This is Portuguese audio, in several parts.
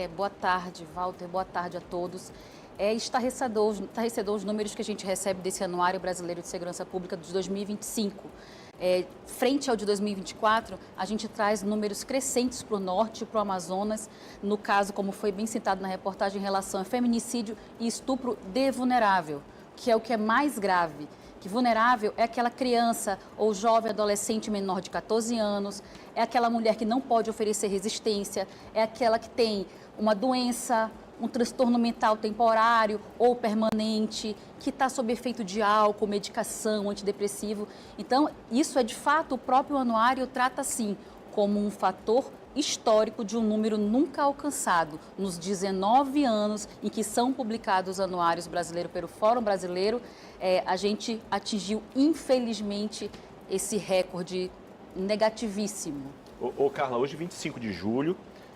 Boa tarde, Walter. Boa tarde a todos. Estarrecedor os números que a gente recebe desse Anuário Brasileiro de Segurança Pública de 2025. Frente ao de 2024, a gente traz números crescentes para o norte e para o Amazonas, no caso, como foi bem citado na reportagem, em relação a feminicídio e estupro de vulnerável, que é o que é mais grave. Que vulnerável é aquela criança ou jovem adolescente menor de 14 anos, é aquela mulher que não pode oferecer resistência, é aquela que tem uma doença, um transtorno mental temporário ou permanente, que está sob efeito de álcool, medicação, antidepressivo. Então, isso é de fato, o próprio anuário trata assim, como um fator histórico de um número nunca alcançado. Nos 19 anos em que são publicados os anuários brasileiros pelo Fórum Brasileiro, a gente atingiu, infelizmente, esse recorde negativíssimo. Carla, hoje, 25 de julho,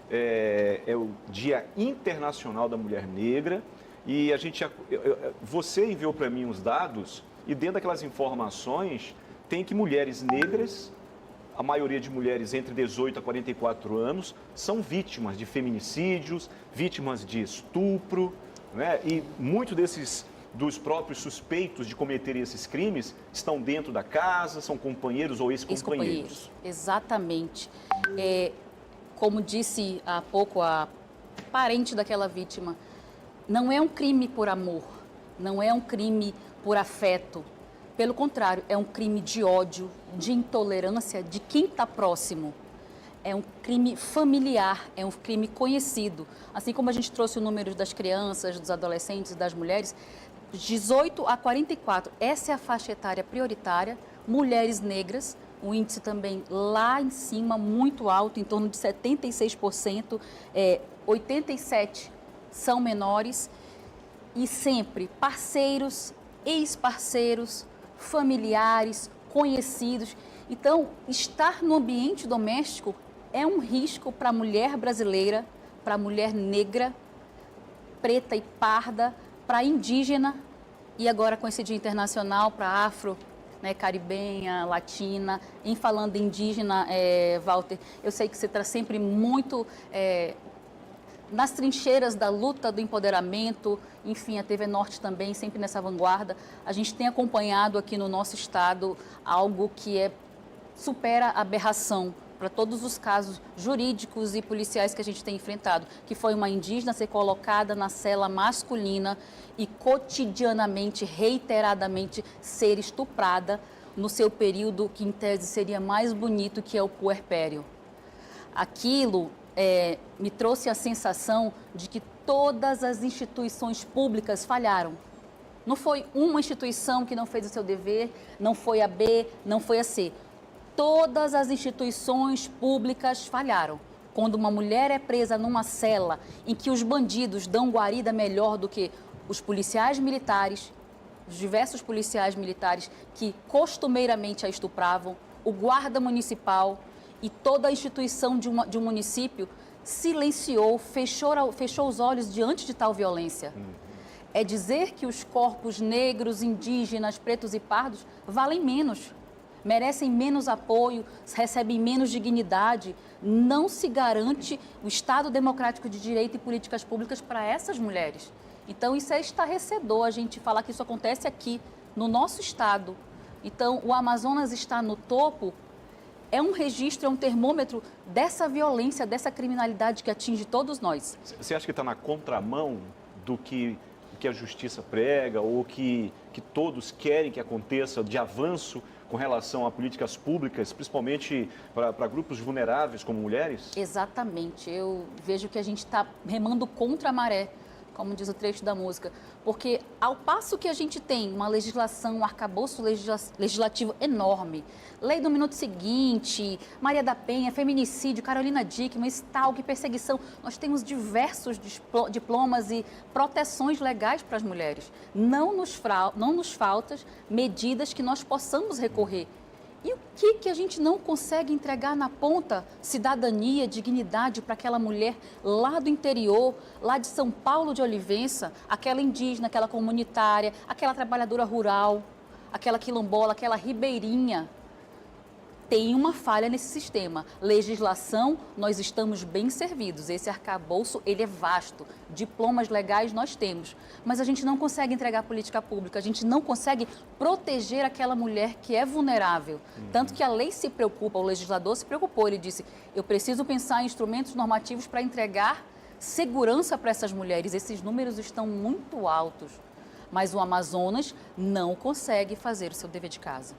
é o Dia Internacional da Mulher Negra e você enviou para mim os dados e dentro daquelas informações tem que mulheres negras, a maioria de mulheres entre 18 a 44 anos, são vítimas de feminicídios, vítimas de estupro, né? E muitos dos próprios suspeitos de cometerem esses crimes estão dentro da casa, são companheiros ou ex-companheiros. Exatamente. Como disse há pouco a parente daquela vítima, não é um crime por amor, não é um crime por afeto. Pelo contrário, é um crime de ódio, de intolerância de quem está próximo. É um crime familiar, é um crime conhecido. Assim como a gente trouxe o número das crianças, dos adolescentes e das mulheres, 18 a 44, essa é a faixa etária prioritária. Mulheres negras, o índice também lá em cima, muito alto, em torno de 76%, 87% são menores. E sempre parceiros, ex-parceiros, familiares, conhecidos. Então, estar no ambiente doméstico é um risco para a mulher brasileira, para a mulher negra, preta e parda, para a indígena e agora com esse Dia Internacional para a afro, né, caribenha, latina. Em falando indígena, Walter, eu sei que você está sempre muito nas trincheiras da luta do empoderamento, enfim, a TV Norte também, sempre nessa vanguarda. A gente tem acompanhado aqui no nosso estado algo que supera a aberração para todos os casos jurídicos e policiais que a gente tem enfrentado, que foi uma indígena ser colocada na cela masculina e cotidianamente, reiteradamente, ser estuprada no seu período que, em tese, seria mais bonito, que é o puerpério. Aquilo me trouxe a sensação de que todas as instituições públicas falharam. Não foi uma instituição que não fez o seu dever, não foi a B, não foi a C. Todas as instituições públicas falharam. Quando uma mulher é presa numa cela em que os bandidos dão guarida melhor do que os policiais militares, os diversos policiais militares que costumeiramente a estupravam, o guarda municipal e toda a instituição de um município silenciou, fechou os olhos diante de tal violência. É dizer que os corpos negros, indígenas, pretos e pardos valem menos, merecem menos apoio, recebem menos dignidade. Não se garante o Estado democrático de direito e políticas públicas para essas mulheres. Então, isso é estarrecedor a gente falar que isso acontece aqui, no nosso estado. Então, o Amazonas está no topo. É um registro, é um termômetro dessa violência, dessa criminalidade que atinge todos nós. Você acha que está na contramão do que a justiça prega ou que todos querem que aconteça de avanço com relação a políticas públicas, principalmente para grupos vulneráveis como mulheres? Exatamente. Eu vejo que a gente está remando contra a maré, como diz o trecho da música, porque ao passo que a gente tem uma legislação, um arcabouço legislativo enorme, lei do minuto seguinte, Maria da Penha, feminicídio, Carolina Dickmann, stalking, perseguição, nós temos diversos diplomas e proteções legais para as mulheres. Não nos faltam medidas que nós possamos recorrer. E o que a gente não consegue entregar na ponta? Cidadania, dignidade para aquela mulher lá do interior, lá de São Paulo de Olivença, aquela indígena, aquela comunitária, aquela trabalhadora rural, aquela quilombola, aquela ribeirinha. tem uma falha nesse sistema. Legislação, nós estamos bem servidos. Esse arcabouço, ele é vasto. Diplomas legais nós temos. Mas a gente não consegue entregar política pública, a gente não consegue proteger aquela mulher que é vulnerável. Tanto que a lei se preocupa, o legislador se preocupou. Ele disse, eu preciso pensar em instrumentos normativos para entregar segurança para essas mulheres. Esses números estão muito altos. Mas o Amazonas não consegue fazer o seu dever de casa.